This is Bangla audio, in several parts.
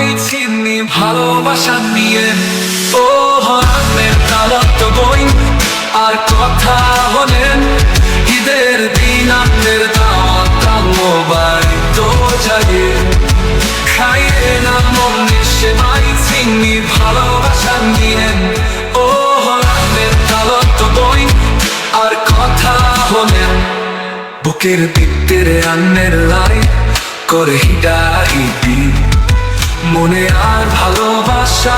সেমাই চিনি ভালোবাসা নিয়ে। ও হরামের তালাত বইন আর কথা হলেন, ঈদের দিন আপনার দাওয়াত মোবাইল তো জাগে। খাইয়ে না মনে সেমাই চিনি ভালোবাসা নিয়ে। ও হরামের তালাত বইন আর কথা হলেন, বুকের ভিতরে আন্নের লাই করে হিডাহিডি, মনে আর ভালোবাসা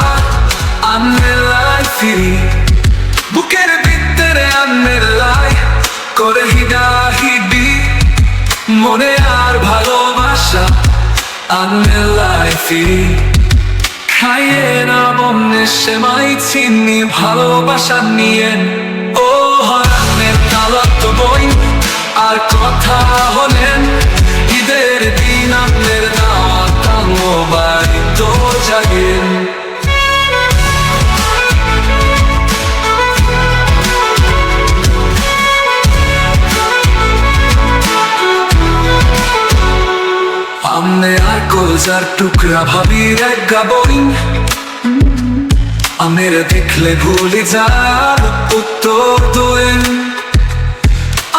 আন্নের লাই ফিরি। বুকের ভিতরে আন্নের লাই করে হিডাহিডি, মনে আর ভালোবাসা আন্নের লাই ফিরি। খাইয়ে না বন্যে সেমাই চিনি ভালোবাসা নিয়ে। ও হরামের তালাত বইন আর কথা হলেন, ঈদের দিন আপনার দাওয়াত মোবাইল তো জাগে। আমনে আর কলজার টুকরা ভাবির এক গাবইন, আমের দেখলে ভুলে যার উত্তর দোয়েন।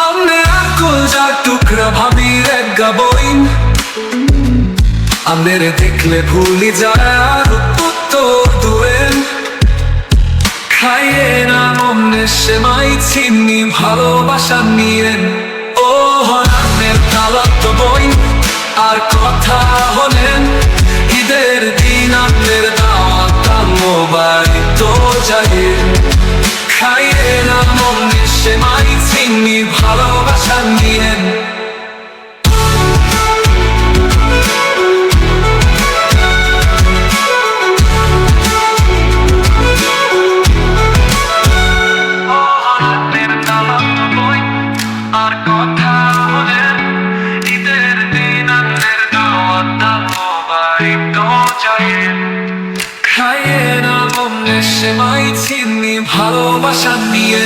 আমনে আর কলজার টুকরা ভাবির এক গাবইন, আমের দেখলে ভুলে যার উত্তর দোয়েন। খাইয়ে না মনে সেমাই চিনি ভালোবাসা নিয়ে। ও হরামের তালাত বইন আর কথা হলেন, ঈদের দিন আপনার দাওয়াত মোবাইল তো জাগে। খাইয়ে না মনে সেমাই চিনি ভালোবাসা নিয়ে। আর কথা হলেন, ঈদের দিন আপনার দাওয়াত মোবাইল তো জাগে। খাইয়ে না মনে সেমাই চিনি ভালোবাসা নিয়ে।